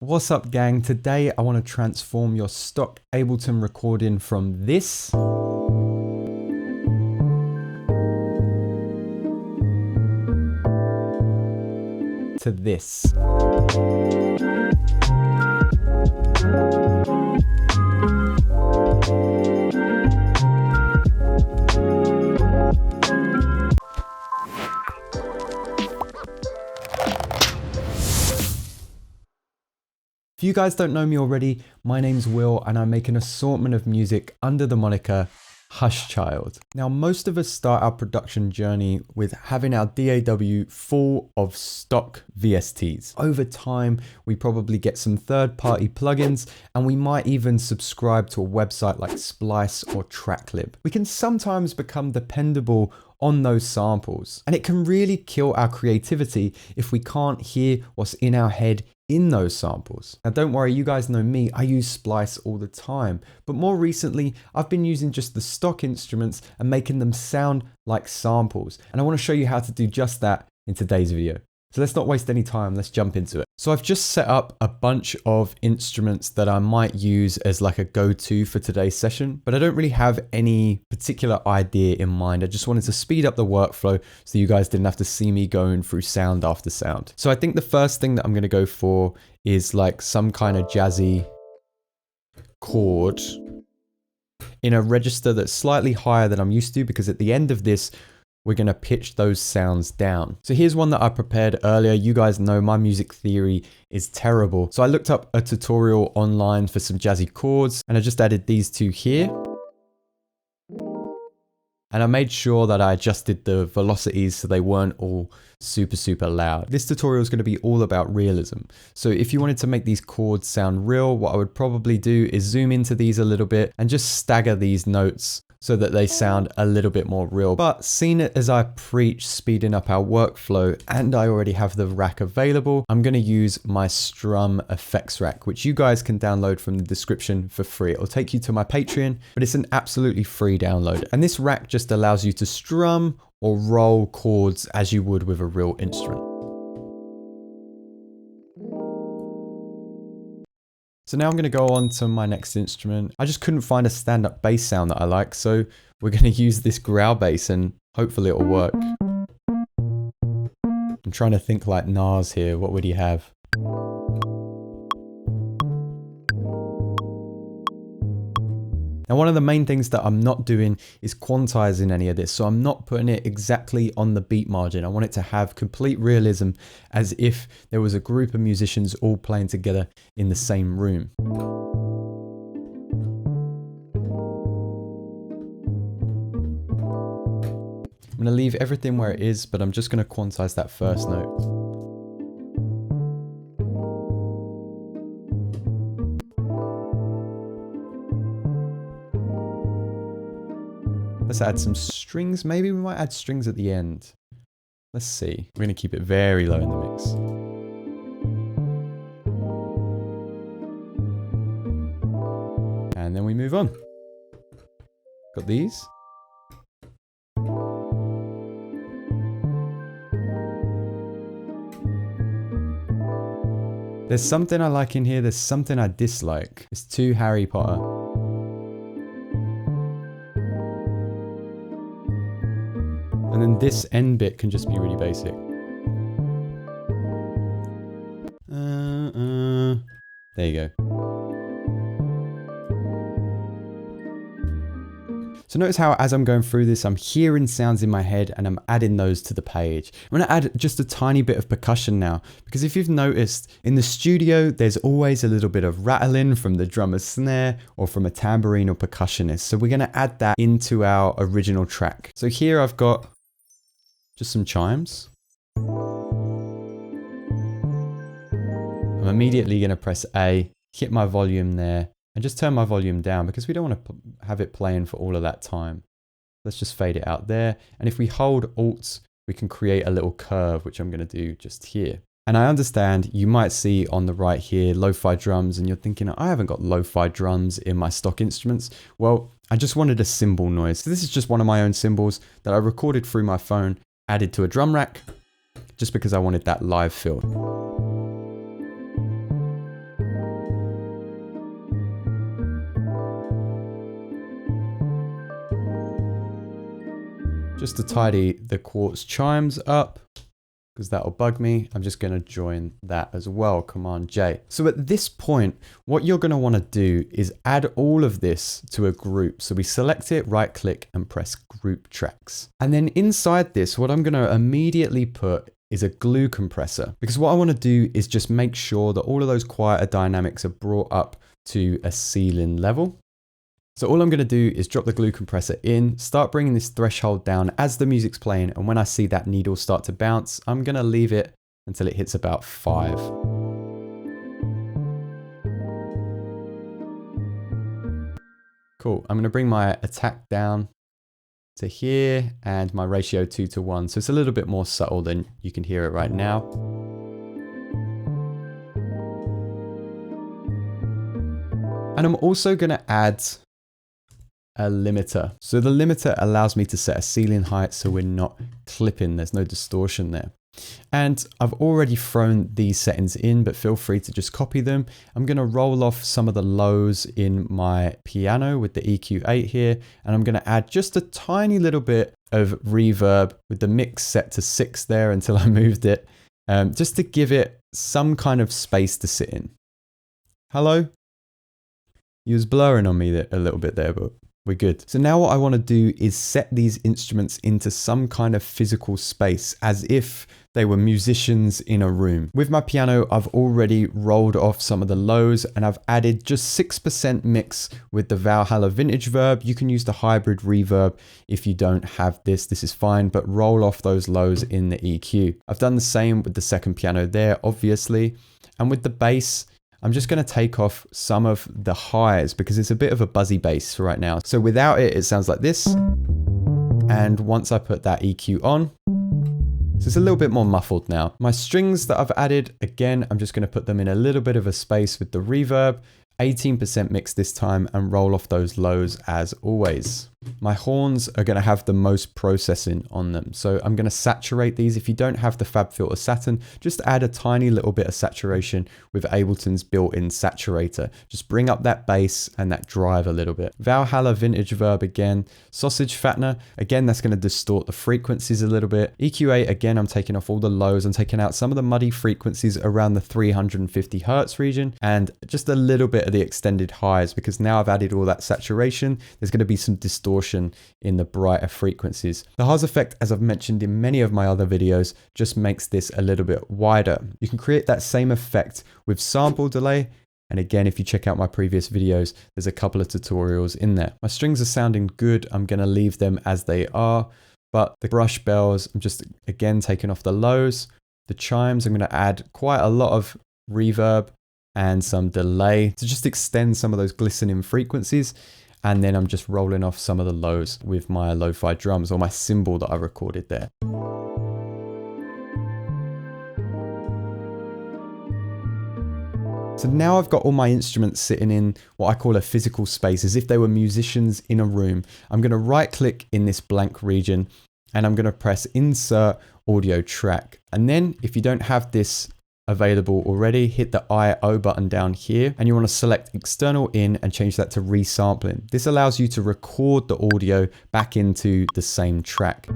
What's up, gang? Today I want to transform your stock Ableton recording from this to this. If you guys don't know me already, my name's Will and I make an assortment of music under the moniker Hush Child. Now, most of us start our production journey with having our DAW full of stock VSTs. Over time, we probably get some third-party plugins and we might even subscribe to a website like Splice or Tracklib. We can sometimes become dependable on those samples, and it can really kill our creativity if we can't hear what's in our head in those samples. Now don't worry, you guys know me, I use Splice all the time, but more recently I've been using just the stock instruments and making them sound like samples, and I want to show you how to do just that in today's video. So let's not waste any time, let's jump into it. So I've just set up a bunch of instruments that I might use as like a go-to for today's session, but I don't really have any particular idea in mind. I just wanted to speed up the workflow so you guys didn't have to see me going through sound after sound. So I think the first thing that I'm gonna go for is like some kind of jazzy chord in a register that's slightly higher than I'm used to, because at the end of this, we're going to pitch those sounds down. So here's one that I prepared earlier. You guys know my music theory is terrible. So I looked up a tutorial online for some jazzy chords and I just added these two here. And I made sure that I adjusted the velocities so they weren't all super loud. This tutorial is going to be all about realism. So if you wanted to make these chords sound real, what I would probably do is zoom into these a little bit and just stagger these notes so that they sound a little bit more real. But seeing it as I preach speeding up our workflow and I already have the rack available, I'm gonna use my Strum effects rack, which you guys can download from the description for free. It'll take you to my Patreon, but it's an absolutely free download. And this rack just allows you to strum or roll chords as you would with a real instrument. So now I'm going to go on to my next instrument. I just couldn't find a stand-up bass sound that I like, so we're going to use this growl bass and hopefully it'll work. I'm trying to think like Nas here. What would he have? Now, one of the main things that I'm not doing is quantizing any of this. So I'm not putting it exactly on the beat margin. I want it to have complete realism, as if there was a group of musicians all playing together in the same room. I'm going to leave everything where it is, but I'm just going to quantize that first note. Let's add some strings. Maybe we might add strings at the end. Let's see. We're going to keep it very low in the mix. And then we move on. Got these. There's something I like in here. There's something I dislike. It's too Harry Potter. And then this end bit can just be really basic. There you go. So notice how as I'm going through this, I'm hearing sounds in my head and I'm adding those to the page. I'm going to add just a tiny bit of percussion now, because if you've noticed in the studio, there's always a little bit of rattling from the drummer's snare or from a tambourine or percussionist. So we're going to add that into our original track. So here I've got just some chimes. I'm immediately going to press A, hit my volume there, and just turn my volume down because we don't want to have it playing for all of that time. Let's just fade it out there. And if we hold Alt, we can create a little curve, which I'm going to do just here. And I understand you might see on the right here, lo-fi drums, and you're thinking, I haven't got lo-fi drums in my stock instruments. Well, I just wanted a cymbal noise. So this is just one of my own cymbals that I recorded through my phone, added to a drum rack, just because I wanted that live feel. Just to tidy the quartz chimes up, because that'll bug me, I'm just going to join that as well, Command J. So at this point, what you're going to want to do is add all of this to a group. So we select it, right click and press group tracks. And then inside this, what I'm going to immediately put is a glue compressor, because what I want to do is just make sure that all of those quieter dynamics are brought up to a ceiling level. So all I'm going to do is drop the glue compressor in, start bringing this threshold down as the music's playing, and when I see that needle start to bounce, I'm going to leave it until it hits about 5. Cool. I'm going to bring my attack down to here and my ratio 2:1. So it's a little bit more subtle than you can hear it right now. And I'm also going to add a limiter. So the limiter allows me to set a ceiling height so we're not clipping, there's no distortion there. And I've already thrown these settings in, but feel free to just copy them. I'm going to roll off some of the lows in my piano with the EQ8 here, and I'm going to add just a tiny little bit of reverb with the mix set to 6 there until I moved it, just to give it some kind of space to sit in. Hello? You was blurring on me a little bit there, but we're good. So now what I want to do is set these instruments into some kind of physical space as if they were musicians in a room. With my piano, I've already rolled off some of the lows and I've added just 6% mix with the Valhalla vintage verb. You can use the hybrid reverb if you don't have this. This is fine, but roll off those lows in the EQ. I've done the same with the second piano there, obviously. And with the bass, I'm just going to take off some of the highs because it's a bit of a buzzy bass for right now. So without it, it sounds like this. And once I put that EQ on, so it's a little bit more muffled now. My strings that I've added, again, I'm just going to put them in a little bit of a space with the reverb, 18% mix this time, and roll off those lows as always. My horns are going to have the most processing on them. So I'm going to saturate these. If you don't have the FabFilter Saturn, just add a tiny little bit of saturation with Ableton's built-in saturator. Just bring up that bass and that drive a little bit. Valhalla vintage verb again. Sausage fattener, again, that's going to distort the frequencies a little bit. EQ8, again, I'm taking off all the lows. I'm taking out some of the muddy frequencies around the 350 Hertz region and just a little bit of the extended highs, because now I've added all that saturation. There's going to be some distortion in the brighter frequencies. The Haas effect, as I've mentioned in many of my other videos, just makes this a little bit wider. You can create that same effect with sample delay. And again, if you check out my previous videos, there's a couple of tutorials in there. My strings are sounding good. I'm going to leave them as they are, but the brush bells, I'm just again taking off the lows. The chimes, I'm going to add quite a lot of reverb and some delay to just extend some of those glistening frequencies. And then I'm just rolling off some of the lows with my lo-fi drums or my cymbal that I recorded there. So now I've got all my instruments sitting in what I call a physical space, as if they were musicians in a room. I'm going to right click in this blank region and I'm going to press Insert Audio Track. And then if you don't have this available already, hit the I/O button down here and you want to select external in and change that to resampling. This allows you to record the audio back into the same track.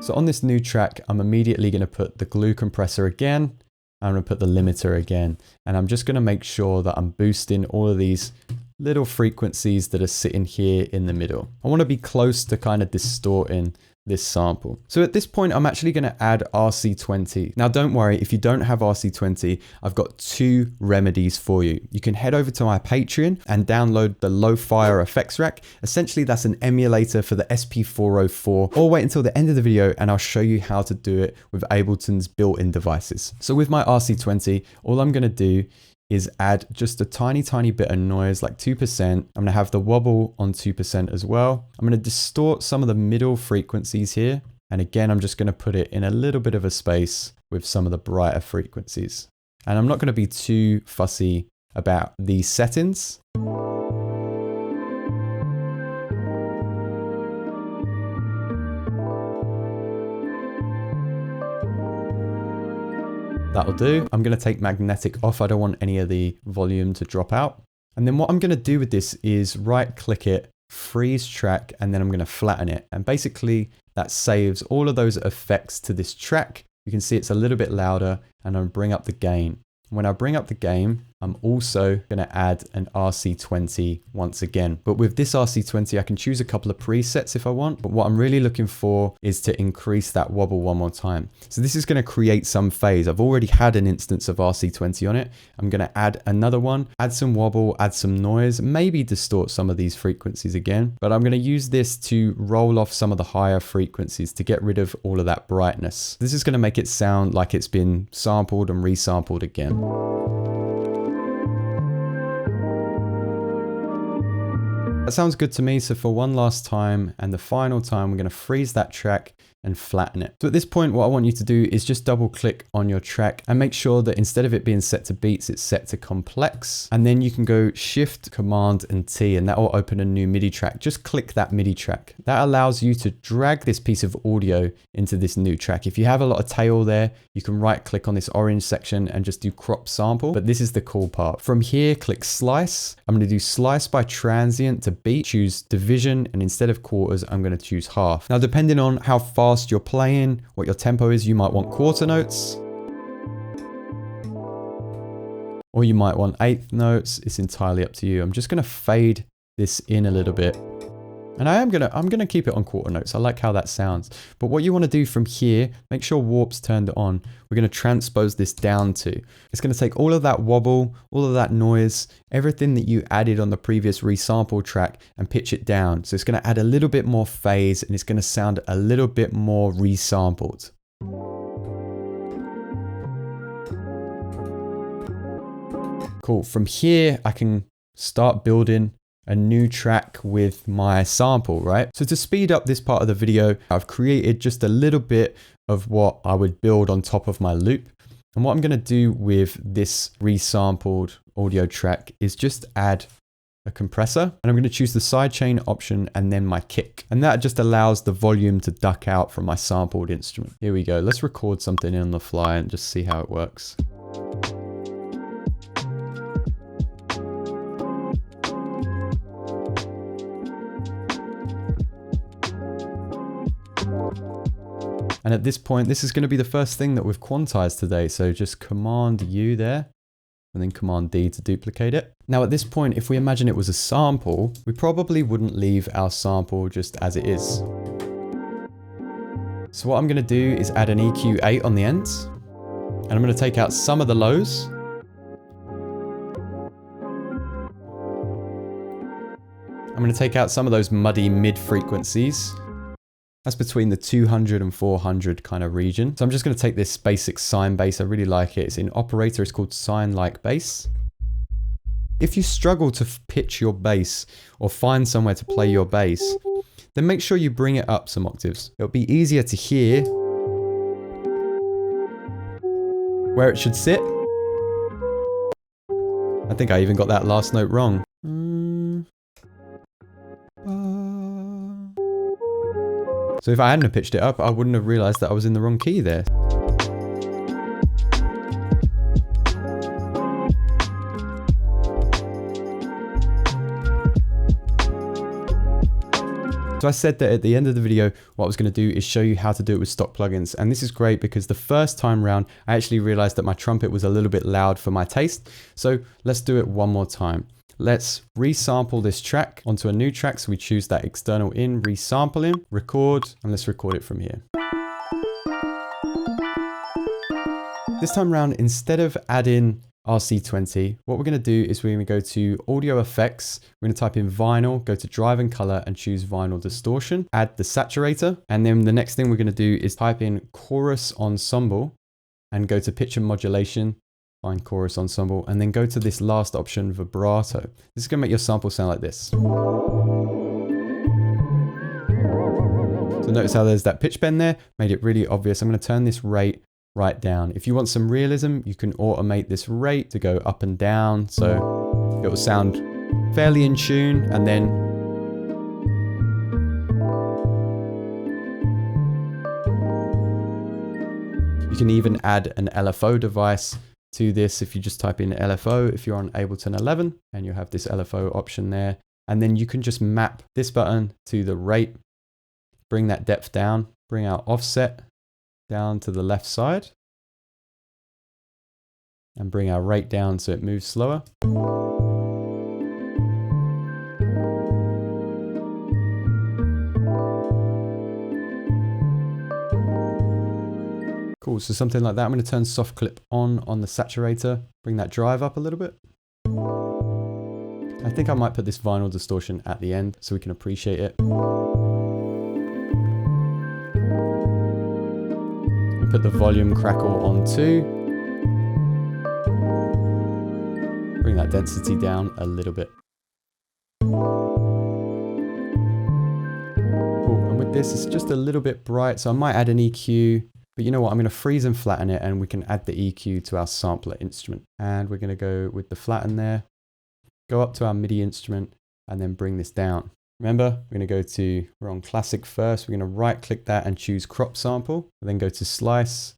So on this new track, I'm immediately going to put the glue compressor again. I'm going to put the limiter again, and I'm just going to make sure that I'm boosting all of these little frequencies that are sitting here in the middle. I want to be close to kind of distorting this sample. So at this point, I'm actually going to add RC20. Now, don't worry, if you don't have RC20, I've got 2 remedies for you. You can head over to my Patreon and download the Lofi effects rack. Essentially, that's an emulator for the SP404, or wait until the end of the video and I'll show you how to do it with Ableton's built-in devices. So with my RC20, all I'm going to do is add just a tiny bit of noise, like 2%. I'm going to have the wobble on 2% as well. I'm going to distort some of the middle frequencies here. And again, I'm just going to put it in a little bit of a space with some of the brighter frequencies. And I'm not going to be too fussy about these settings. That'll do. I'm going to take magnetic off. I don't want any of the volume to drop out. And then what I'm going to do with this is right click it, freeze track, and then I'm going to flatten it. And basically that saves all of those effects to this track. You can see it's a little bit louder, and I'll bring up the gain. When I bring up the gain, I'm also going to add an RC20 once again. But with this RC20, I can choose a couple of presets if I want. But what I'm really looking for is to increase that wobble one more time. So this is going to create some phase. I've already had an instance of RC20 on it. I'm going to add another one, add some wobble, add some noise, maybe distort some of these frequencies again. But I'm going to use this to roll off some of the higher frequencies to get rid of all of that brightness. This is going to make it sound like it's been sampled and resampled again. That sounds good to me. So for one last time and the final time, we're going to freeze that track and flatten it. So at this point, what I want you to do is just double click on your track and make sure that instead of it being set to beats, it's set to complex. And then you can go Shift, Command and T, and that will open a new MIDI track. Just click that MIDI track. That allows you to drag this piece of audio into this new track. If you have a lot of tail there, you can right click on this orange section and just do crop sample. But this is the cool part. From here, click slice. I'm going to do slice by transient to beat, choose division, and instead of quarters, I'm going to choose half. Now, depending on how fast you're playing, what your tempo is, you might want quarter notes, or you might want eighth notes. It's entirely up to you. I'm just going to fade this in a little bit. And I'm gonna keep it on quarter notes. I like how that sounds. But what you want to do from here, make sure warp's turned on. We're going to transpose this down to. It's going to take all of that wobble, all of that noise, everything that you added on the previous resample track and pitch it down. So it's going to add a little bit more phase and it's going to sound a little bit more resampled. Cool. From here, I can start building a new track with my sample, right? So to speed up this part of the video, I've created just a little bit of what I would build on top of my loop. And what I'm gonna do with this resampled audio track is just add a compressor, and I'm gonna choose the sidechain option and then my kick. And that just allows the volume to duck out from my sampled instrument. Here we go. Let's record something on the fly and just see how it works. And at this point, this is going to be the first thing that we've quantized today. So just Command U there, and then Command D to duplicate it. Now at this point, if we imagine it was a sample, we probably wouldn't leave our sample just as it is. So what I'm going to do is add an EQ8 on the ends, and I'm going to take out some of the lows. I'm going to take out some of those muddy mid frequencies. That's between the 200 and 400 kind of region. So I'm just going to take this basic sine bass. I really like it. It's in operator. It's called sine-like bass. If you struggle to pitch your bass or find somewhere to play your bass, then make sure you bring it up some octaves. It'll be easier to hear where it should sit. I think I even got that last note wrong. So if I hadn't pitched it up, I wouldn't have realized that I was in the wrong key there. So I said that at the end of the video, what I was going to do is show you how to do it with stock plugins. And this is great because the first time round, I actually realized that my trumpet was a little bit loud for my taste. So let's do it one more time. Let's resample this track onto a new track. So we choose that external in, resampling, record, and let's record it from here. This time around, instead of adding RC20, what we're going to do is we're going to go to audio effects. We're going to type in vinyl, go to drive and color and choose vinyl distortion, add the saturator. And then the next thing we're going to do is type in chorus ensemble and go to pitch and modulation. Find chorus ensemble, and then go to this last option, vibrato. This is going to make your sample sound like this. So notice how there's that pitch bend there, made it really obvious. I'm going to turn this rate right down. If you want some realism, you can automate this rate to go up and down, so it will sound fairly in tune, and then you can even add an LFO device to this if you just type in LFO, if you're on Ableton 11, and you have this LFO option there. And then you can just map this button to the rate, bring that depth down, bring our offset down to the left side, and bring our rate down so it moves slower. Cool, so something like that. I'm going to turn soft clip on the saturator, bring that drive up a little bit. I think I might put this vinyl distortion at the end so we can appreciate it. And put the volume crackle on too. Bring that density down a little bit. Cool, and with this, it's just a little bit bright, so I might add an EQ. But you know what, I'm going to freeze and flatten it, and we can add the EQ to our sampler instrument. And we're going to go with the flatten there, go up to our MIDI instrument, and then bring this down. Remember, we're on classic first. We're going to right click that and choose crop sample, and then go to slice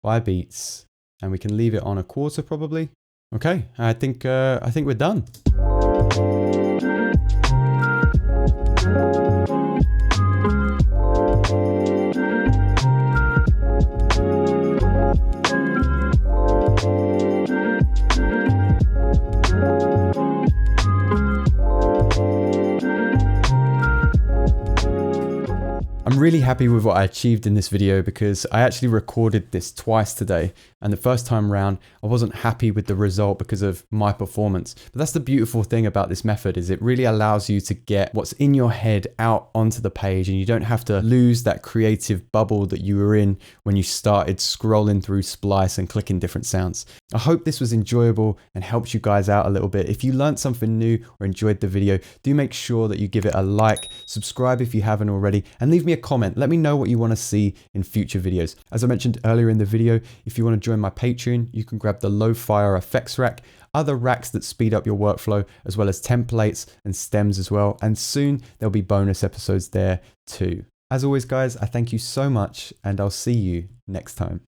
by beats, and we can leave it on a quarter probably. Okay, I think we're done. I'm really happy with what I achieved in this video because I actually recorded this twice today, and the first time round I wasn't happy with the result because of my performance. But that's the beautiful thing about this method, is it really allows you to get what's in your head out onto the page, and you don't have to lose that creative bubble that you were in when you started scrolling through Splice and clicking different sounds. I hope this was enjoyable and helped you guys out a little bit. If you learned something new or enjoyed the video, do make sure that you give it a like, subscribe if you haven't already, and leave me a comment. Let me know what you want to see in future videos. As I mentioned earlier in the video, if you want to join my Patreon, you can grab the Lofi effects rack, other racks that speed up your workflow, as well as templates and stems as well. And soon there'll be bonus episodes there too. As always, guys, I thank you so much, and I'll see you next time.